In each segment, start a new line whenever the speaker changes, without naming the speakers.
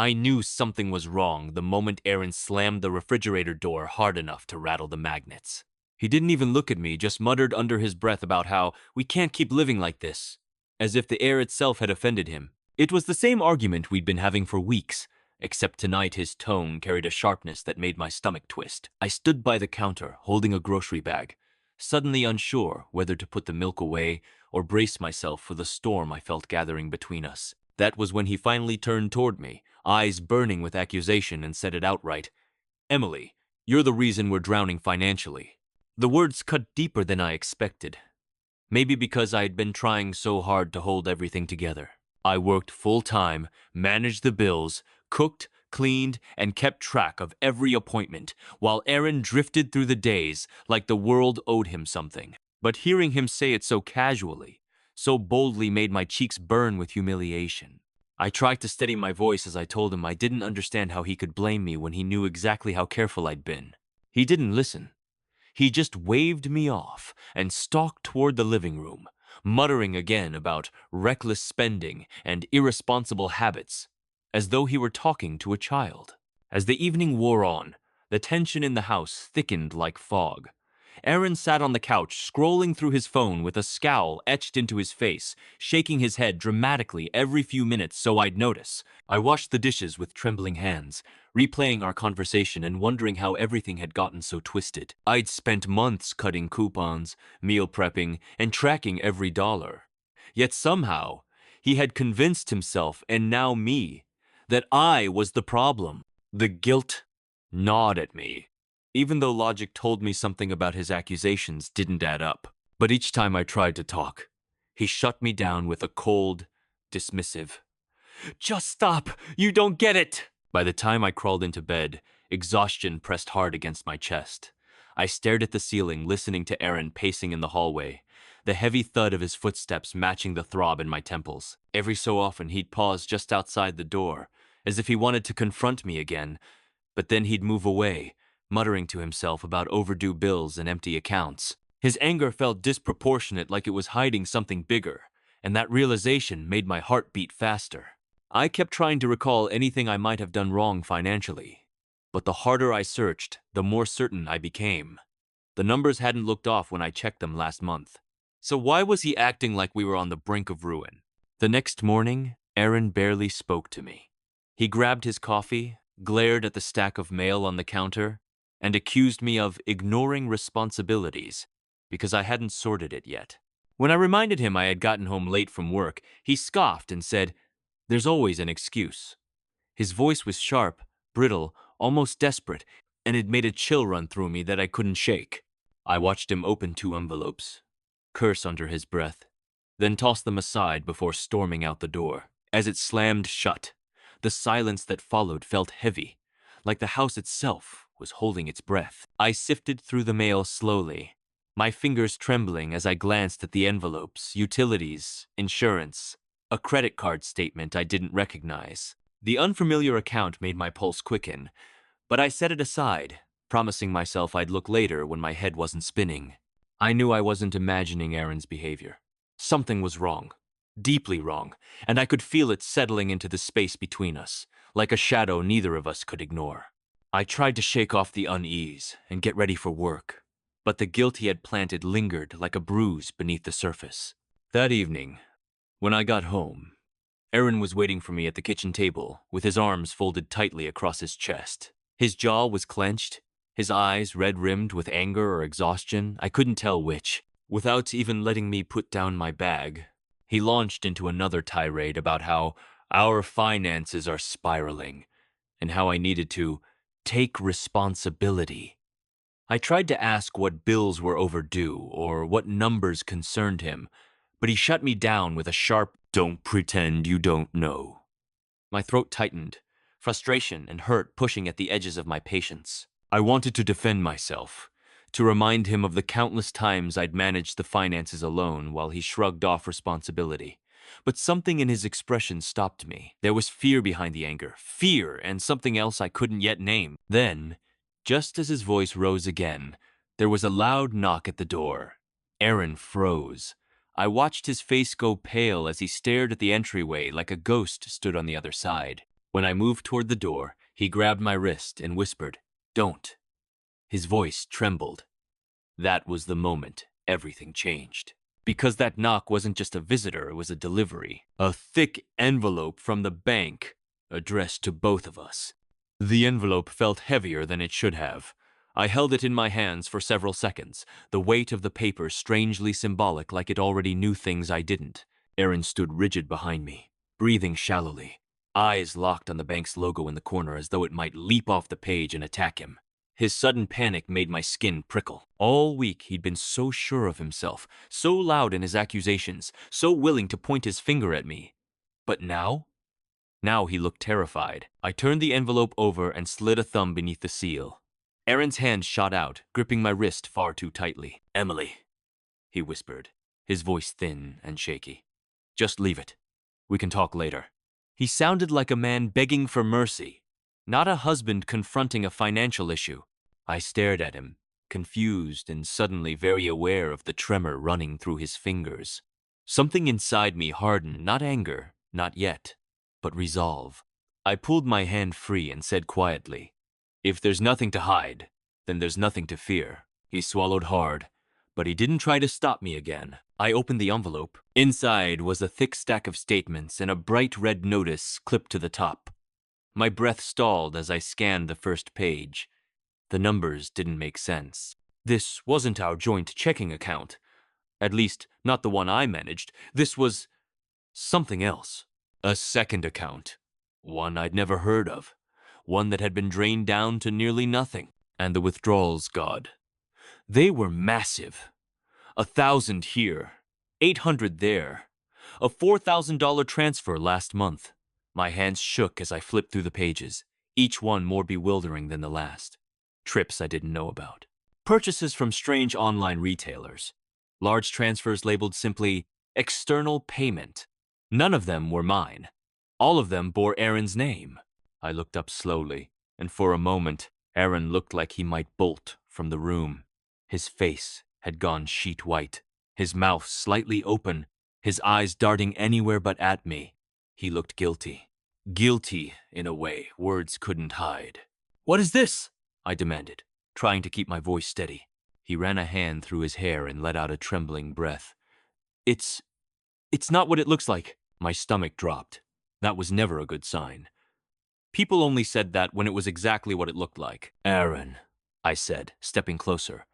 I knew something was wrong the moment Aaron slammed the refrigerator door hard enough to rattle the magnets. He didn't even look at me, just muttered under his breath about how we can't keep living like this, as if the air itself had offended him. It was the same argument we'd been having for weeks, except tonight his tone carried a sharpness that made my stomach twist. I stood by the counter, holding a grocery bag, suddenly unsure whether to put the milk away or brace myself for the storm I felt gathering between us. That was when he finally turned toward me, eyes burning with accusation, and said it outright. "Emily, you're the reason we're drowning financially." The words cut deeper than I expected. Maybe because I had been trying so hard to hold everything together. I worked full-time, managed the bills, cooked, cleaned, and kept track of every appointment, while Aaron drifted through the days like the world owed him something. But hearing him say it so casually, so boldly, made my cheeks burn with humiliation. I tried to steady my voice as I told him I didn't understand how he could blame me when he knew exactly how careful I'd been. He didn't listen. He just waved me off and stalked toward the living room, muttering again about reckless spending and irresponsible habits, as though he were talking to a child. As the evening wore on, the tension in the house thickened like fog. Aaron sat on the couch, scrolling through his phone with a scowl etched into his face, shaking his head dramatically every few minutes so I'd notice. I washed the dishes with trembling hands, replaying our conversation and wondering how everything had gotten so twisted. I'd spent months cutting coupons, meal prepping, and tracking every dollar. Yet somehow, he had convinced himself, and now me, that I was the problem. The guilt gnawed at me, even though logic told me something about his accusations didn't add up. But each time I tried to talk, he shut me down with a cold, dismissive, "Just stop! You don't get it!" By the time I crawled into bed, exhaustion pressed hard against my chest. I stared at the ceiling, listening to Aaron pacing in the hallway, the heavy thud of his footsteps matching the throb in my temples. Every so often he'd pause just outside the door, as if he wanted to confront me again, but then he'd move away, muttering to himself about overdue bills and empty accounts. His anger felt disproportionate, like it was hiding something bigger, and that realization made my heart beat faster. I kept trying to recall anything I might have done wrong financially, but the harder I searched, the more certain I became. The numbers hadn't looked off when I checked them last month. So why was he acting like we were on the brink of ruin? The next morning, Aaron barely spoke to me. He grabbed his coffee, glared at the stack of mail on the counter, and accused me of ignoring responsibilities because I hadn't sorted it yet. When I reminded him I had gotten home late from work, he scoffed and said, "There's always an excuse." His voice was sharp, brittle, almost desperate, and it made a chill run through me that I couldn't shake. I watched him open 2 envelopes, curse under his breath, then toss them aside before storming out the door. As it slammed shut, the silence that followed felt heavy, like the house itself was holding its breath. I sifted through the mail slowly, my fingers trembling as I glanced at the envelopes, utilities, insurance, a credit card statement I didn't recognize. The unfamiliar account made my pulse quicken, but I set it aside, promising myself I'd look later when my head wasn't spinning. I knew I wasn't imagining Aaron's behavior. Something was wrong, deeply wrong, and I could feel it settling into the space between us, like a shadow neither of us could ignore. I tried to shake off the unease and get ready for work, but the guilt he had planted lingered like a bruise beneath the surface. That evening, when I got home, Aaron was waiting for me at the kitchen table with his arms folded tightly across his chest. His jaw was clenched, his eyes red-rimmed with anger or exhaustion, I couldn't tell which. Without even letting me put down my bag, he launched into another tirade about how our finances are spiraling and how I needed to take responsibility. I tried to ask what bills were overdue or what numbers concerned him, but he shut me down with a sharp, "Don't pretend you don't know." My throat tightened, frustration and hurt pushing at the edges of my patience. I wanted to defend myself, to remind him of the countless times I'd managed the finances alone while he shrugged off responsibility. But something in his expression stopped me. There was fear behind the anger, fear and something else I couldn't yet name. Then, just as his voice rose again, there was a loud knock at the door. Aaron froze. I watched his face go pale as he stared at the entryway like a ghost stood on the other side. When I moved toward the door, he grabbed my wrist and whispered, "Don't." His voice trembled. That was the moment everything changed. Because that knock wasn't just a visitor, it was a delivery. A thick envelope from the bank, addressed to both of us. The envelope felt heavier than it should have. I held it in my hands for several seconds, the weight of the paper strangely symbolic, like it already knew things I didn't. Aaron stood rigid behind me, breathing shallowly, eyes locked on the bank's logo in the corner as though it might leap off the page and attack him. His sudden panic made my skin prickle. All week he'd been so sure of himself, so loud in his accusations, so willing to point his finger at me. But now? Now he looked terrified. I turned the envelope over and slid a thumb beneath the seal. Aaron's hand shot out, gripping my wrist far too tightly. "Emily," he whispered, his voice thin and shaky. "Just leave it. We can talk later." He sounded like a man begging for mercy, not a husband confronting a financial issue. I stared at him, confused and suddenly very aware of the tremor running through his fingers. Something inside me hardened, not anger, not yet, but resolve. I pulled my hand free and said quietly, "If there's nothing to hide, then there's nothing to fear." He swallowed hard, but he didn't try to stop me again. I opened the envelope. Inside was a thick stack of statements and a bright red notice clipped to the top. My breath stalled as I scanned the first page. The numbers didn't make sense. This wasn't our joint checking account. At least, not the one I managed. This was something else. A second account. One I'd never heard of. One that had been drained down to nearly nothing. And the withdrawals, God. They were massive. 1,000 here. 800 there. A $4,000 transfer last month. My hands shook as I flipped through the pages, each one more bewildering than the last. Trips I didn't know about. Purchases from strange online retailers. Large transfers labeled simply external payment. None of them were mine. All of them bore Aaron's name. I looked up slowly, and for a moment, Aaron looked like he might bolt from the room. His face had gone sheet white, his mouth slightly open, his eyes darting anywhere but at me. He looked guilty. Guilty, in a way words couldn't hide. "What is this?" I demanded, trying to keep my voice steady. He ran a hand through his hair and let out a trembling breath. It's not what it looks like." My stomach dropped. That was never a good sign. People only said that when it was exactly what it looked like. "Aaron," I said, stepping closer.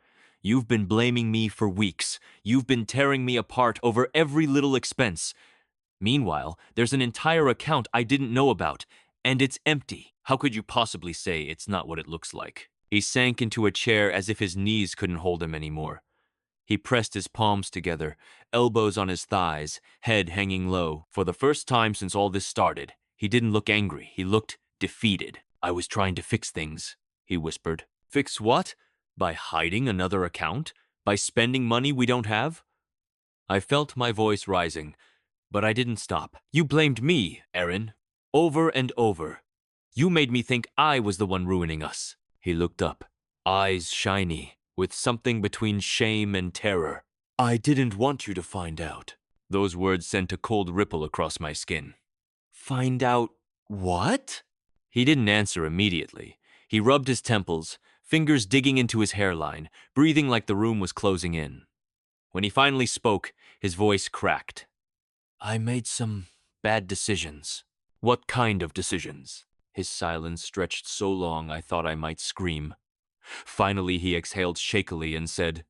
"You've been blaming me for weeks. You've been tearing me apart over every little expense. Meanwhile, there's an entire account I didn't know about, and it's empty. How could you possibly say it's not what it looks like?" He sank into a chair as if his knees couldn't hold him anymore. He pressed his palms together, elbows on his thighs, head hanging low. For the first time since all this started, he didn't look angry. He looked defeated. "I was trying to fix things," he whispered. "Fix what? By hiding another account? By spending money we don't have?" I felt my voice rising, but I didn't stop. "You blamed me, Aaron, over and over. You made me think I was the one ruining us." He looked up, eyes shiny, with something between shame and terror. "I didn't want you to find out." Those words sent a cold ripple across my skin. "Find out what?" He didn't answer immediately. He rubbed his temples, fingers digging into his hairline, breathing like the room was closing in. When he finally spoke, his voice cracked. "I made some bad decisions." "What kind of decisions?" His silence stretched so long I thought I might scream. Finally, he exhaled shakily and said,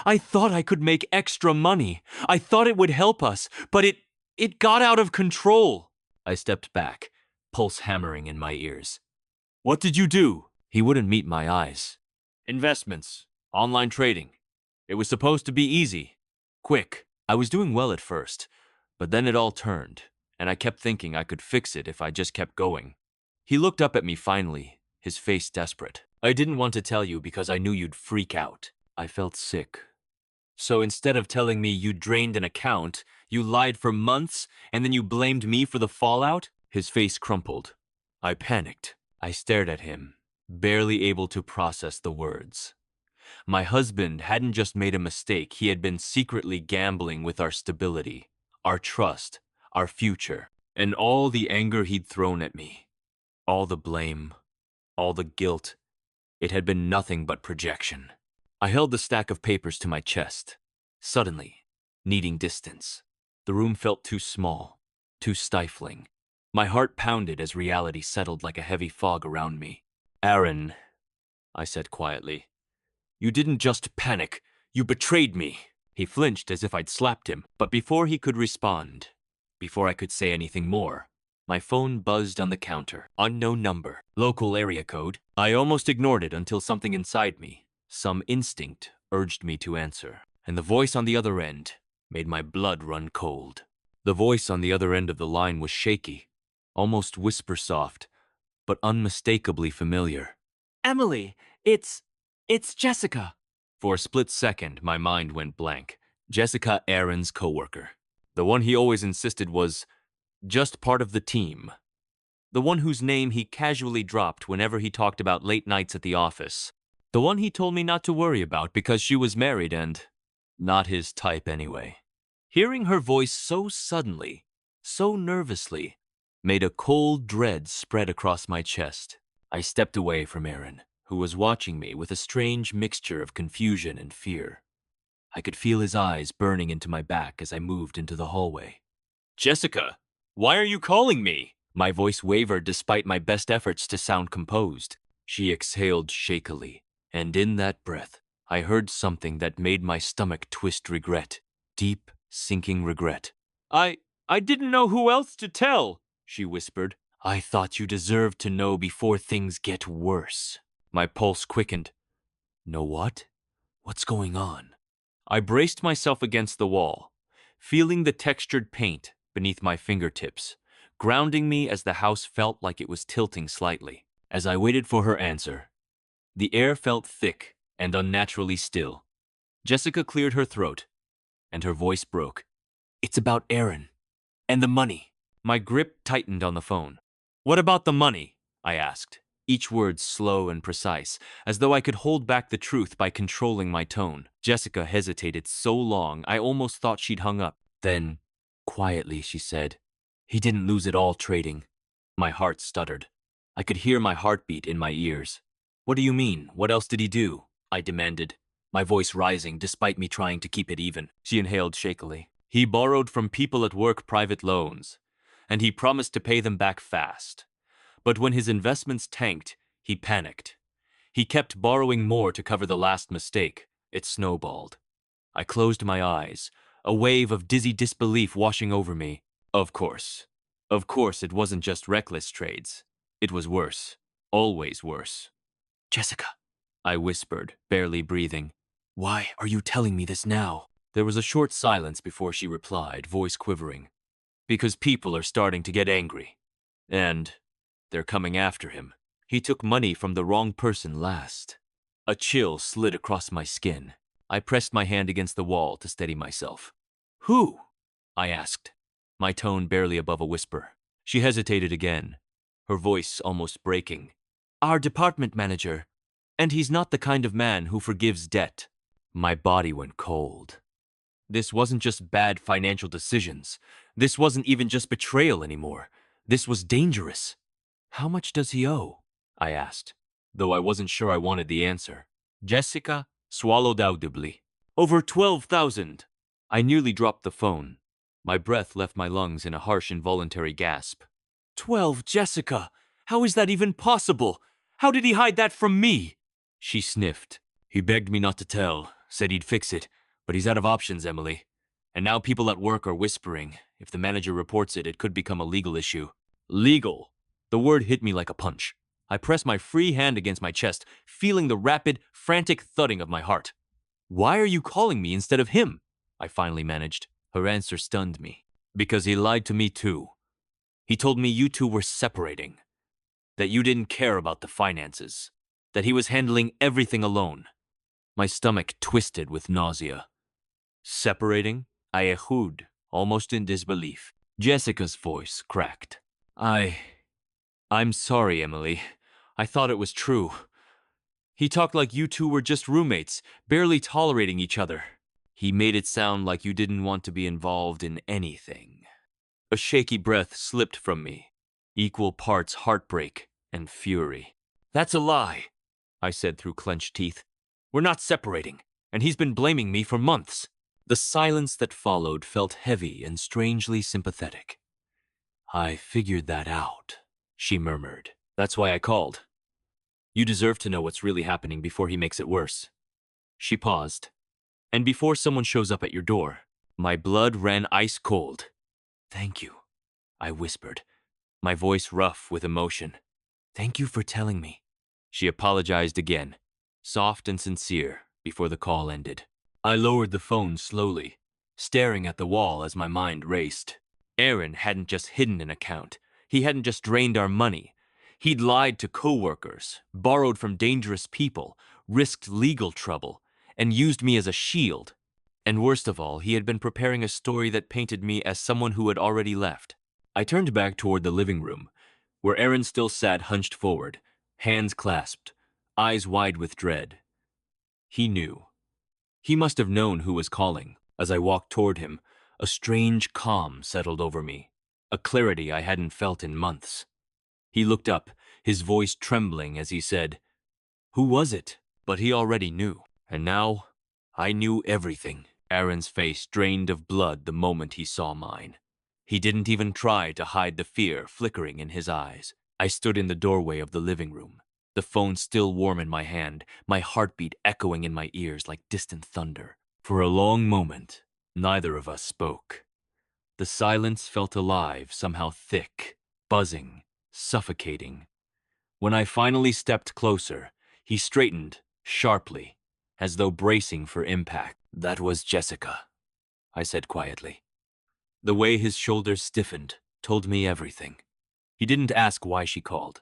"I thought I could make extra money. I thought it would help us, but it got out of control." I stepped back, pulse hammering in my ears. "What did you do?" He wouldn't meet my eyes. "Investments, online trading. It was supposed to be easy, quick." I was doing well at first, but then it all turned, and I kept thinking I could fix it if I just kept going. He looked up at me finally, his face desperate. "I didn't want to tell you because I knew you'd freak out." I felt sick. "So instead of telling me you drained an account, you lied for months, and then you blamed me for the fallout?" His face crumpled. I panicked. I stared at him, barely able to process the words. My husband hadn't just made a mistake, he had been secretly gambling with our stability, our trust, our future, and all the anger he'd thrown at me. All the blame, all the guilt, it had been nothing but projection. I held the stack of papers to my chest, suddenly, needing distance. The room felt too small, too stifling. My heart pounded as reality settled like a heavy fog around me. Aaron, I said quietly, you didn't just panic, you betrayed me. He flinched as if I'd slapped him, but before he could respond, before I could say anything more, my phone buzzed on the counter. Unknown number, local area code. I almost ignored it until something inside me, some instinct, urged me to answer. And the voice on the other end made my blood run cold. The voice on the other end of the line was shaky, almost whisper-soft, but unmistakably familiar. Emily, it's Jessica. For a split second, my mind went blank. Jessica, Aaron's coworker. The one he always insisted was just part of the team. The one whose name he casually dropped whenever he talked about late nights at the office. The one he told me not to worry about because she was married and not his type anyway. Hearing her voice so suddenly, so nervously, made a cold dread spread across my chest. I stepped away from Aaron, who was watching me with a strange mixture of confusion and fear. I could feel his eyes burning into my back as I moved into the hallway. Jessica, why are you calling me? My voice wavered despite my best efforts to sound composed. She exhaled shakily, and in that breath, I heard something that made my stomach twist regret. Deep, sinking regret. I didn't know who else to tell, she whispered. I thought you deserved to know before things get worse. My pulse quickened. Know what? What's going on? I braced myself against the wall, feeling the textured paint beneath my fingertips, grounding me as the house felt like it was tilting slightly. As I waited for her answer, the air felt thick and unnaturally still. Jessica cleared her throat, and her voice broke. It's about Aaron and the money. My grip tightened on the phone. What about the money? I asked, each word slow and precise, as though I could hold back the truth by controlling my tone. Jessica hesitated so long I almost thought she'd hung up. Then, quietly, she said, he didn't lose it all trading. My heart stuttered. I could hear my heartbeat in my ears. What do you mean? What else did he do? I demanded, my voice rising despite me trying to keep it even. She inhaled shakily. He borrowed from people at work private loans, and he promised to pay them back fast. But when his investments tanked, he panicked. He kept borrowing more to cover the last mistake. It snowballed. I closed my eyes, a wave of dizzy disbelief washing over me. Of course. Of course, it wasn't just reckless trades. It was worse. Always worse. Jessica, I whispered, barely breathing. Why are you telling me this now? There was a short silence before she replied, voice quivering. Because people are starting to get angry. And they're coming after him. He took money from the wrong person last. A chill slid across my skin. I pressed my hand against the wall to steady myself. Who? I asked, my tone barely above a whisper. She hesitated again, her voice almost breaking. Our department manager. And he's not the kind of man who forgives debt. My body went cold. This wasn't just bad financial decisions. This wasn't even just betrayal anymore. This was dangerous. How much does he owe? I asked, though I wasn't sure I wanted the answer. Jessica swallowed audibly. Over 12,000. I nearly dropped the phone. My breath left my lungs in a harsh involuntary gasp. 12, Jessica! How is that even possible? How did he hide that from me? She sniffed. He begged me not to tell, said he'd fix it. But he's out of options, Emily. And now people at work are whispering. If the manager reports it, it could become a legal issue. Legal? The word hit me like a punch. I pressed my free hand against my chest, feeling the rapid, frantic thudding of my heart. Why are you calling me instead of him? I finally managed. Her answer stunned me. Because he lied to me too. He told me you two were separating. That you didn't care about the finances. That he was handling everything alone. My stomach twisted with nausea. Separating? I echoed, almost in disbelief. Jessica's voice cracked. I'm sorry, Emily. I thought it was true. He talked like you two were just roommates, barely tolerating each other. He made it sound like you didn't want to be involved in anything. A shaky breath slipped from me, equal parts heartbreak and fury. "That's a lie," I said through clenched teeth. "We're not separating, and he's been blaming me for months." The silence that followed felt heavy and strangely sympathetic. "I figured that out," she murmured. "That's why I called. You deserve to know what's really happening before he makes it worse." She paused. "And before someone shows up at your door." My blood ran ice cold. "Thank you," I whispered, my voice rough with emotion. "Thank you for telling me." She apologized again, soft and sincere, before the call ended. I lowered the phone slowly, staring at the wall as my mind raced. Aaron hadn't just hidden an account. He hadn't just drained our money. He'd lied to coworkers, borrowed from dangerous people, risked legal trouble, and used me as a shield. And worst of all, he had been preparing a story that painted me as someone who had already left. I turned back toward the living room, where Aaron still sat hunched forward, hands clasped, eyes wide with dread. He knew. He must have known who was calling. As I walked toward him, a strange calm settled over me, a clarity I hadn't felt in months. He looked up, his voice trembling as he said, "Who was it?" But he already knew. And now, I knew everything. Aaron's face drained of blood the moment he saw mine. He didn't even try to hide the fear flickering in his eyes. I stood in the doorway of the living room, the phone still warm in my hand, my heartbeat echoing in my ears like distant thunder. For a long moment, neither of us spoke. The silence felt alive, somehow thick, buzzing, suffocating. When I finally stepped closer, he straightened, sharply, as though bracing for impact. "That was Jessica," I said quietly. The way his shoulders stiffened told me everything. He didn't ask why she called.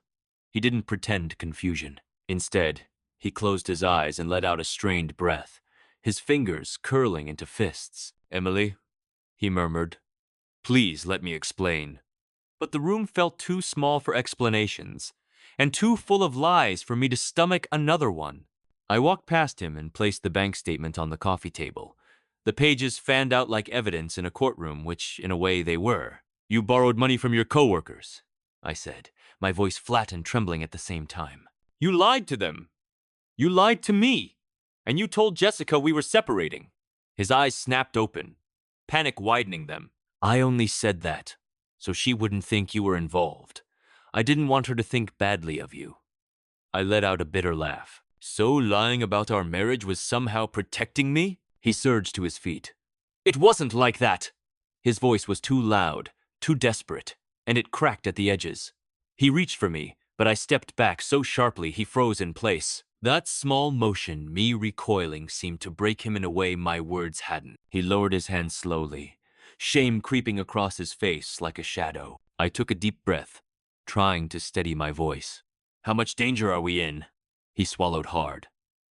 He didn't pretend confusion. Instead, he closed his eyes and let out a strained breath, his fingers curling into fists. "Emily," he murmured, "please let me explain." But the room felt too small for explanations, and too full of lies for me to stomach another one. I walked past him and placed the bank statement on the coffee table. The pages fanned out like evidence in a courtroom, which, in a way, they were. "You borrowed money from your coworkers," I said, my voice flat and trembling at the same time. "You lied to them. You lied to me. And you told Jessica we were separating." His eyes snapped open, panic widening them. "I only said that so she wouldn't think you were involved. I didn't want her to think badly of you." I let out a bitter laugh. "So lying about our marriage was somehow protecting me?" He surged to his feet. "It wasn't like that." His voice was too loud, too desperate, and it cracked at the edges. He reached for me, but I stepped back so sharply he froze in place. That small motion, me recoiling, seemed to break him in a way my words hadn't. He lowered his hand slowly, shame creeping across his face like a shadow. I took a deep breath, trying to steady my voice. "How much danger are we in?" He swallowed hard.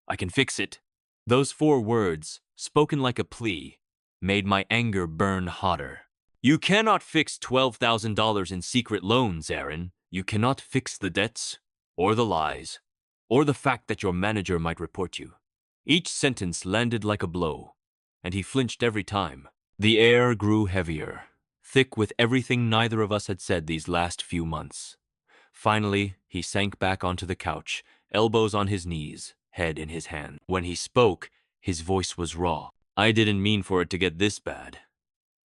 "I can fix it." Those 4 words, spoken like a plea, made my anger burn hotter. "You cannot fix $12,000 in secret loans, Aaron. You cannot fix the debts, or the lies, or the fact that your manager might report you." Each sentence landed like a blow, and he flinched every time. The air grew heavier, thick with everything neither of us had said these last few months. Finally, he sank back onto the couch, elbows on his knees, head in his hand. When he spoke, his voice was raw. "I didn't mean for it to get this bad.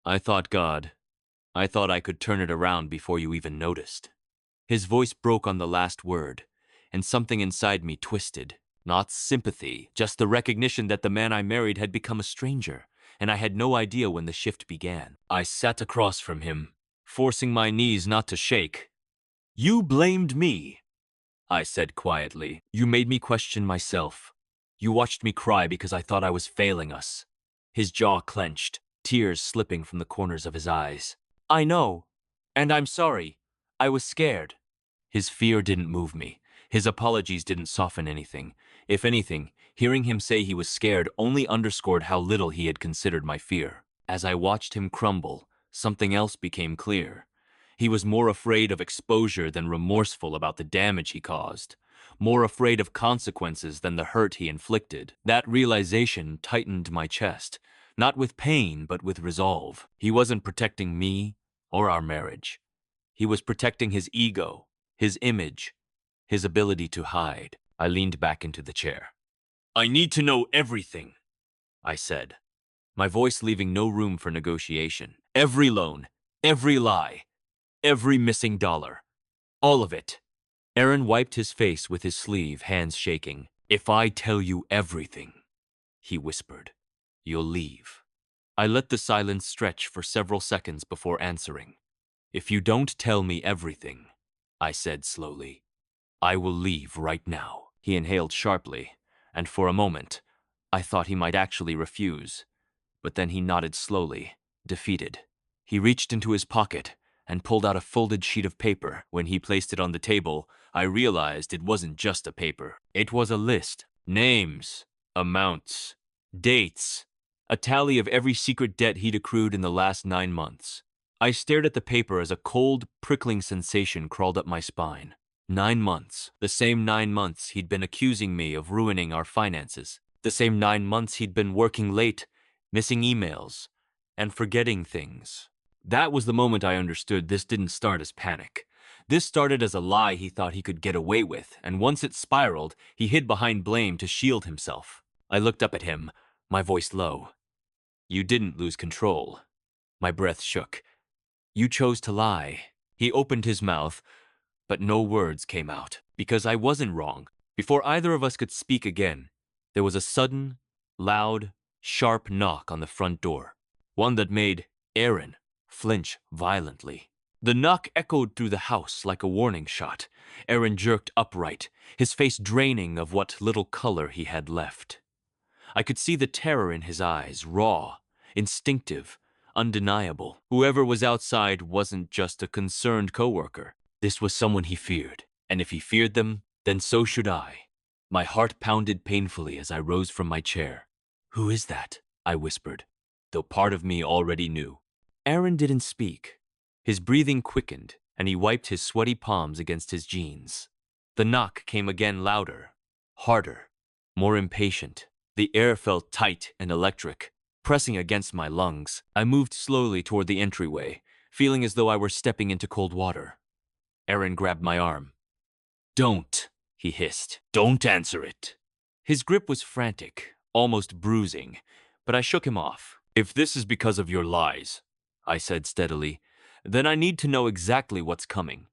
I thought I could turn it around before you even noticed." His voice broke on the last word, and something inside me twisted. Not sympathy, just the recognition that the man I married had become a stranger, and I had no idea when the shift began. I sat across from him, forcing my knees not to shake. "You blamed me," I said quietly. "You made me question myself. You watched me cry because I thought I was failing us." His jaw clenched, tears slipping from the corners of his eyes. "I know, and I'm sorry. I was scared." His fear didn't move me. His apologies didn't soften anything. If anything, hearing him say he was scared only underscored how little he had considered my fear. As I watched him crumble, something else became clear. He was more afraid of exposure than remorseful about the damage he caused, more afraid of consequences than the hurt he inflicted. That realization tightened my chest, not with pain but with resolve. He wasn't protecting me or our marriage. He was protecting his ego, his image, his ability to hide. I leaned back into the chair. I need to know everything, I said, my voice leaving no room for negotiation. Every loan, every lie, every missing dollar. All of it. Aaron wiped his face with his sleeve, hands shaking. If I tell you everything, he whispered, you'll leave. I let the silence stretch for several seconds before answering. If you don't tell me everything, I said slowly, I will leave right now. He inhaled sharply, and for a moment, I thought he might actually refuse. But then he nodded slowly, defeated. He reached into his pocket and pulled out a folded sheet of paper. When he placed it on the table, I realized it wasn't just a paper. It was a list. Names, amounts, dates, a tally of every secret debt he'd accrued in the last 9 months. I stared at the paper as a cold, prickling sensation crawled up my spine. 9 months. The same 9 months he'd been accusing me of ruining our finances. The same 9 months he'd been working late, missing emails, and forgetting things. That was the moment I understood this didn't start as panic. This started as a lie he thought he could get away with, and once it spiraled, he hid behind blame to shield himself. I looked up at him, my voice low. You didn't lose control. My breath shook. You chose to lie. He opened his mouth, but no words came out, because I wasn't wrong. Before either of us could speak again, there was a sudden, loud, sharp knock on the front door, one that made Aaron flinch violently. The knock echoed through the house like a warning shot. Aaron jerked upright, his face draining of what little color he had left. I could see the terror in his eyes, raw, instinctive, undeniable. Whoever was outside wasn't just a concerned coworker. This was someone he feared, and if he feared them, then so should I. My heart pounded painfully as I rose from my chair. Who is that? I whispered, though part of me already knew. Aaron didn't speak. His breathing quickened, and he wiped his sweaty palms against his jeans. The knock came again, louder, harder, more impatient. The air felt tight and electric, pressing against my lungs. I moved slowly toward the entryway, feeling as though I were stepping into cold water. Aaron grabbed my arm. Don't, he hissed. Don't answer it. His grip was frantic, almost bruising, but I shook him off. If this is because of your lies, I said steadily, then I need to know exactly what's coming.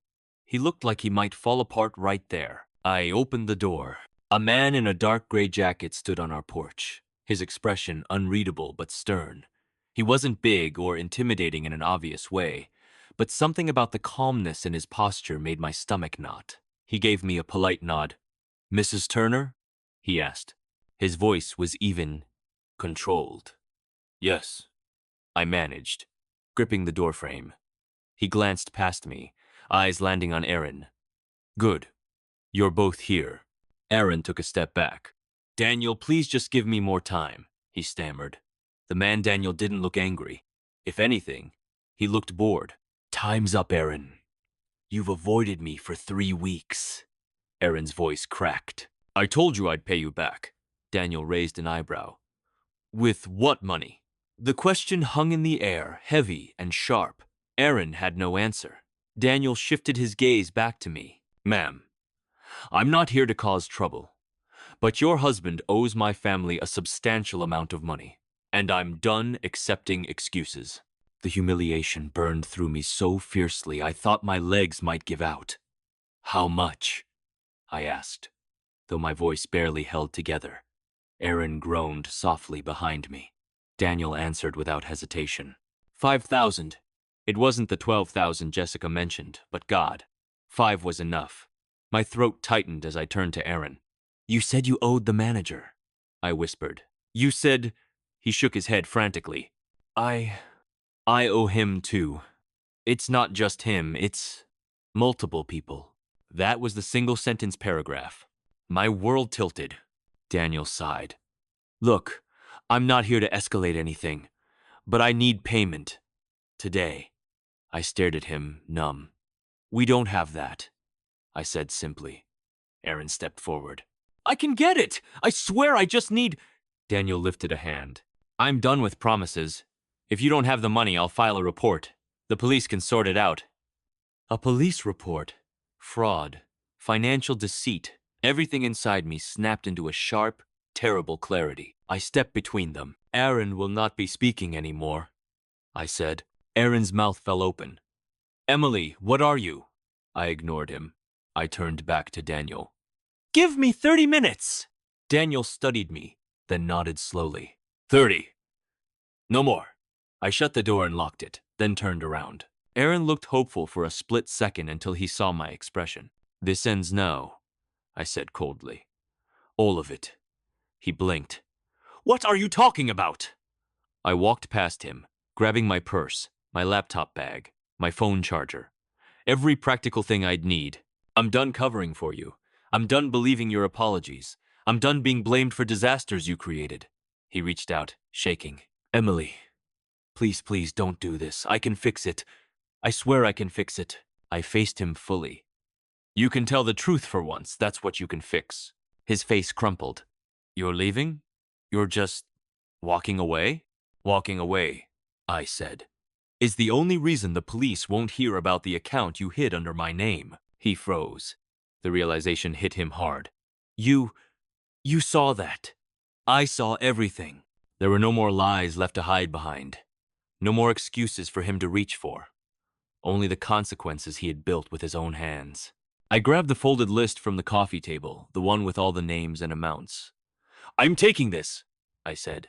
He looked like he might fall apart right there. I opened the door. A man in a dark gray jacket stood on our porch, his expression unreadable but stern. He wasn't big or intimidating in an obvious way, but something about the calmness in his posture made my stomach knot. He gave me a polite nod. Mrs. Turner? He asked. His voice was even, controlled. Yes, I managed, gripping the doorframe. He glanced past me, eyes landing on Aaron. Good. You're both here. Aaron took a step back. Daniel, please just give me more time, he stammered. The man Daniel didn't look angry. If anything, he looked bored. Time's up, Aaron. You've avoided me for 3 weeks. Aaron's voice cracked. I told you I'd pay you back. Daniel raised an eyebrow. With what money? The question hung in the air, heavy and sharp. Aaron had no answer. Daniel shifted his gaze back to me. Ma'am, I'm not here to cause trouble, but your husband owes my family a substantial amount of money, and I'm done accepting excuses. The humiliation burned through me so fiercely I thought my legs might give out. How much? I asked, though my voice barely held together. Aaron groaned softly behind me. Daniel answered without hesitation. 5,000. It wasn't the 12,000 Jessica mentioned, but God, 5 was enough. My throat tightened as I turned to Aaron. You said you owed the manager, I whispered. You said... He shook his head frantically. I owe him too. It's not just him, it's multiple people. That was the single-sentence paragraph. My world tilted. Daniel sighed. Look, I'm not here to escalate anything, but I need payment. Today. I stared at him, numb. We don't have that, I said simply. Aaron stepped forward. I can get it! I swear I just need... Daniel lifted a hand. I'm done with promises. If you don't have the money, I'll file a report. The police can sort it out. A police report? Fraud. financial deceit. Everything inside me snapped into a sharp, terrible clarity. I stepped between them. Aaron will not be speaking anymore, I said. Aaron's mouth fell open. Emily, what are you? I ignored him. I turned back to Daniel. Give me 30 minutes! Daniel studied me, then nodded slowly. 30. No more. I shut the door and locked it, then turned around. Aaron looked hopeful for a split second until he saw my expression. This ends now, I said coldly. All of it. He blinked. What are you talking about? I walked past him, grabbing my purse, my laptop bag, my phone charger. Every practical thing I'd need. I'm done covering for you. I'm done believing your apologies. I'm done being blamed for disasters you created. He reached out, shaking. Emily, please, please don't do this. I can fix it. I swear I can fix it. I faced him fully. You can tell the truth for once. That's what you can fix. His face crumpled. You're leaving? You're just walking away? Walking away, I said, is the only reason the police won't hear about the account you hid under my name. He froze. The realization hit him hard. You saw that. I saw everything. There were no more lies left to hide behind. No more excuses for him to reach for. Only the consequences he had built with his own hands. I grabbed the folded list from the coffee table, the one with all the names and amounts. I'm taking this, I said.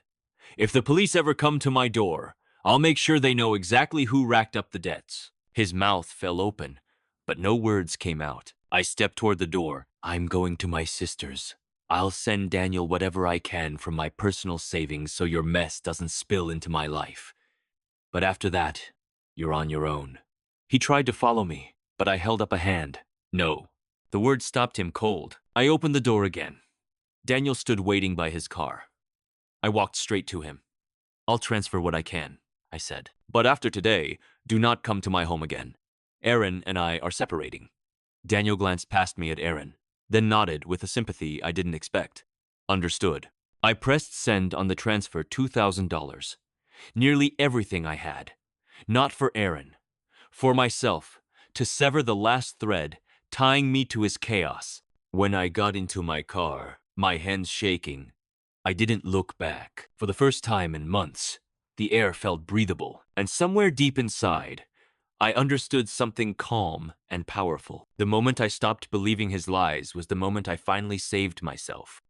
If the police ever come to my door, I'll make sure they know exactly who racked up the debts. His mouth fell open, but no words came out. I stepped toward the door. I'm going to my sister's. I'll send Daniel whatever I can from my personal savings so your mess doesn't spill into my life. But after that, you're on your own. He tried to follow me, but I held up a hand. No. The word stopped him cold. I opened the door again. Daniel stood waiting by his car. I walked straight to him. I'll transfer what I can, I said. But after today, do not come to my home again. Aaron and I are separating. Daniel glanced past me at Aaron, then nodded with a sympathy I didn't expect. Understood. I pressed send on the transfer $2,000. Nearly everything I had. Not for Aaron. For myself, to sever the last thread, tying me to his chaos. When I got into my car, my hands shaking, I didn't look back. For the first time in months, the air felt breathable, and somewhere deep inside, I understood something calm and powerful. The moment I stopped believing his lies was the moment I finally saved myself.